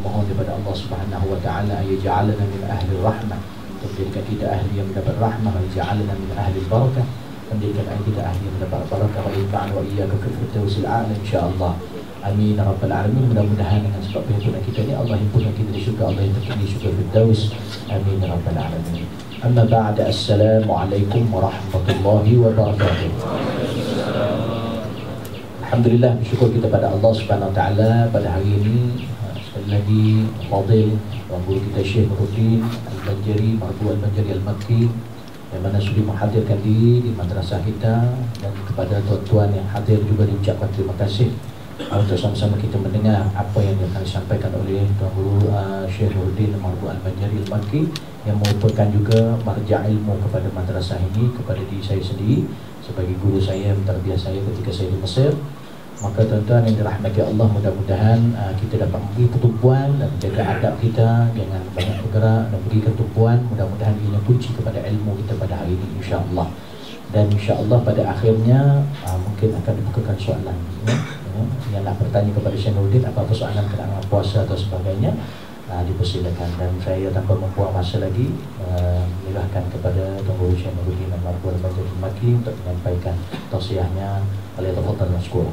memohon kepada Allah Subhanahu wa taala ayaj'alana min ahli rahmah, menjadikan kita ahli yang mendapat rahmah, ayaj'alana min ahli barakah, menjadikan kita ahli yang mendapat barakah, wa yaj'alna wa iyyakum fil firdausil a'la insyaallah. Amin ya rabbal alamin. Mudah-mudahan dengan sebab perhimpunan kita ini Allah himpunkan kita di syurga, Allah himpunkan di syurga firdaus. Amin ya rabbal alamin. Amma ba'da, assalamualaikum warahmatullahi wabarakatuh. Alhamdulillah, bersyukur kita pada Allah Subhanahu wa taala pada hari ini. Sekali lagi fadil Tuan Guru kita Syekh Nuruddin Al-Banjari, Marbu Al-Banjari Al-Makki, yang mana sudah menghadirkan diri di madrasah kita, dan kepada tuan-tuan yang hadir juga diucapkan terima kasih untuk sama-sama kita mendengar apa yang akan disampaikan oleh Tuan Guru Syekh Nuruddin Marbu Al-Banjari Al-Makki, yang merupakan juga marja' ilmu kepada madrasah ini, kepada diri saya sendiri sebagai guru saya, mentarbiyah saya ketika saya di Mesir. Maka tuan-tuan yang dirahmati Allah, mudah-mudahan kita dapat memberi pertumbuhan dan menjaga adab kita, jangan banyak bergerak dan beri ketumbuhan. Mudah-mudahan ini kunci kepada ilmu kita pada hari ini insya-Allah. Dan insya-Allah pada akhirnya mungkin akan dibukakan soalan yang nak bertanya kepada Syekh Nuruddin apa-apa soalan kenaan puasa atau sebagainya, dipersilakan. Dan saya tanpa membuang masa lagi menyerahkan kepada Tuan Guru Syekh Nuruddin Marbu Al-Banjari Al-Makki untuk menyampaikan tausiahnya. Falyatafadhal mashkur.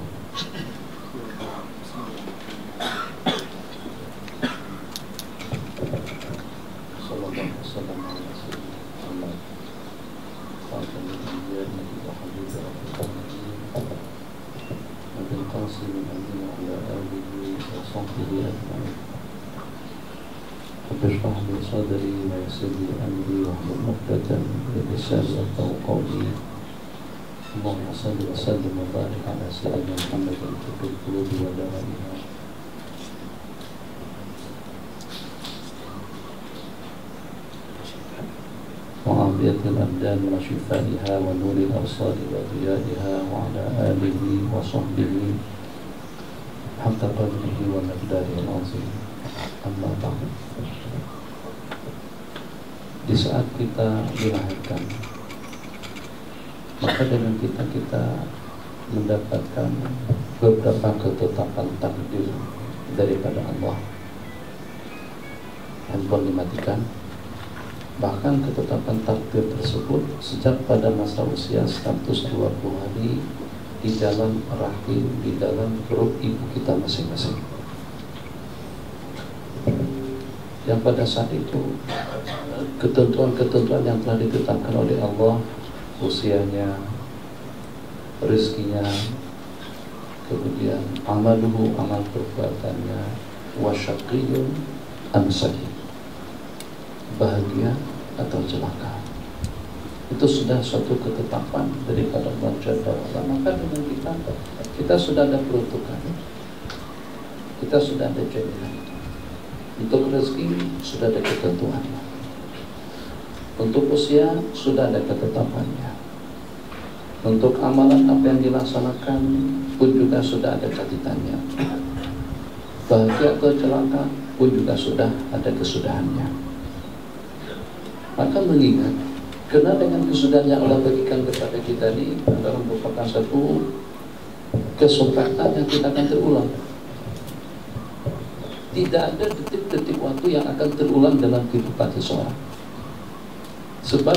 اشرح لي صدري ويسر لي امري واحلل عقدة من لساني يفقهوا قولي. اللهم صل وسلم وبارك على سيدنا محمد طب القلوب ودوائها. وعافية الأبدان وشفائها ونور الأبصار وضيائها وعلى آله وصحبه حق قدره ومقداره العظيم. Amma ba'd. Di saat kita dilahirkan, maka dengan kita mendapatkan beberapa ketetapan takdir daripada Allah. Handphone dimatikan. Bahkan ketetapan takdir tersebut sejak pada masa usia 120 hari di dalam rahim, di dalam perut ibu kita masing-masing. Yang pada saat itu ketentuan-ketentuan yang telah ditetapkan oleh Allah, usianya, rezekinya, kemudian amaluhu, amal perbuatannya, wasyaqiyyun am sa'id, bahagia atau celaka. Itu sudah suatu ketetapan daripada Allah Jalla wa'ala. Maka dengan kita sudah ada peruntukan, kita sudah ada jaminan. Untuk rezeki sudah ada ketentuannya, untuk usia sudah ada ketetapannya, untuk amalan apa yang dilaksanakan pun juga sudah ada catatannya, bahagia atau celaka pun juga sudah ada kesudahannya. Maka mengingat, karena dengan kesudahan yang Allah bagikan kepada kita ini adalah merupakan satu kesempatan yang tidak akan terulang. Tidak ada detik-detik waktu yang akan terulang dalam kehidupan seseorang. Sebab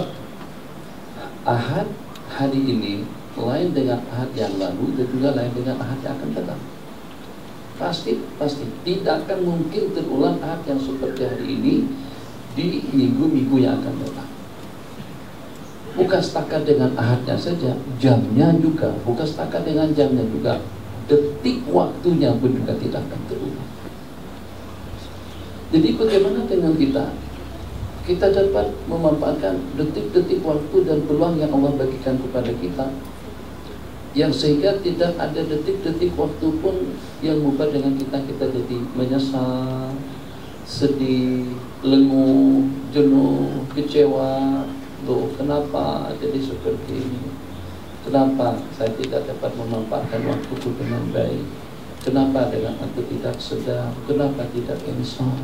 ahad hari ini lain dengan ahad yang lalu, dan juga lain dengan ahad yang akan datang. Pasti tidak akan mungkin terulang ahad yang seperti hari ini di minggu-minggu yang akan datang. Bukan setakat dengan ahadnya saja, jamnya juga. Bukan setakat dengan jamnya juga, detik waktunya pun juga tidak akan terulang. Jadi bagaimana dengan kita dapat memanfaatkan detik-detik waktu dan peluang yang Allah bagikan kepada kita, yang sehingga tidak ada detik-detik waktu pun yang membuat dengan kita jadi menyesal, sedih, lenguh, jenuh, kecewa. Loh, kenapa jadi seperti ini? Kenapa saya tidak dapat memanfaatkan waktuku dengan baik? Kenapa dengan aku tidak sedar? Kenapa tidak insaf?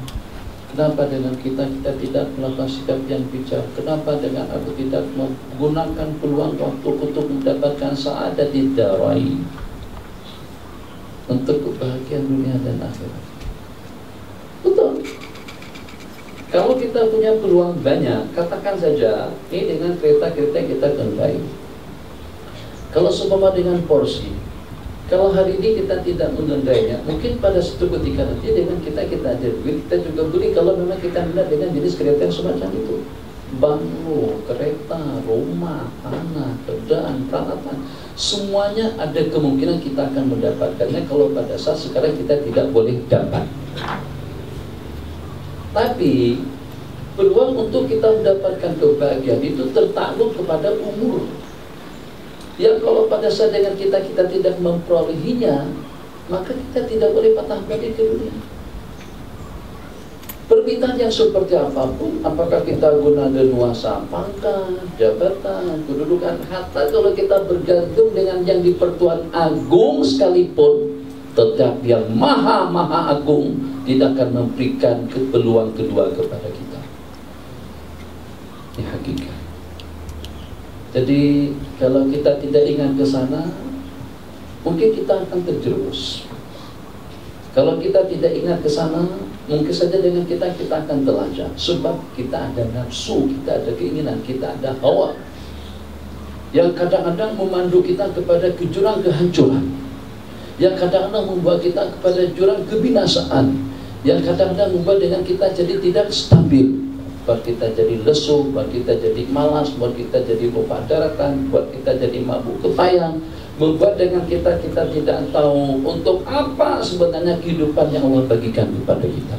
Kenapa dengan kita tidak melakukan sikap yang bijak? Kenapa dengan aku tidak menggunakan peluang waktu untuk mendapatkan sa'adatul darain, untuk kebahagiaan dunia dan akhirat? Betul, Kalau kita punya peluang banyak, katakan saja ini dengan kereta-kereta yang kita kendarai. Kalau seumpama dengan porsi, kalau hari ini kita tidak mengendarainya, mungkin pada suatu ketika nanti dengan kita ada duit, kita juga beli. Kalau memang kita minat dengan jenis kereta yang semacam itu, banglo, kereta, rumah, tanah, kendaraan, peralatan, semuanya ada kemungkinan kita akan mendapatkannya kalau pada saat sekarang kita tidak boleh dapat. Tapi peluang untuk kita mendapatkan kebahagiaan itu tertakluk kepada umur. Yang kalau pada saat dengan kita tidak memperolehinya, maka kita tidak boleh patah balik ke dunia. Permintaan yang seperti apapun, apakah kita guna leluasa pangkat, jabatan, kedudukan, hatta kalau kita bergantung dengan yang di Pertuan Agung sekalipun, tetap yang maha agung tidak akan memberikan peluang kedua kepada kita. Ini hakikat. Jadi kalau kita tidak ingat ke sana, mungkin kita akan terjerumus. Kalau kita tidak ingat ke sana, mungkin saja dengan kita akan telanjang. Sebab kita ada nafsu, kita ada keinginan, kita ada hawa yang kadang-kadang memandu kita kepada ke jurang kehancuran, yang kadang-kadang membawa kita kepada jurang kebinasaan, yang kadang-kadang membuat dengan kita jadi tidak stabil, buat kita jadi lesu, buat kita jadi malas, buat kita jadi lupa daratan, buat kita jadi mabuk kepayang, membuat dengan kita tidak tahu untuk apa sebenarnya kehidupan yang Allah bagikan kepada kita.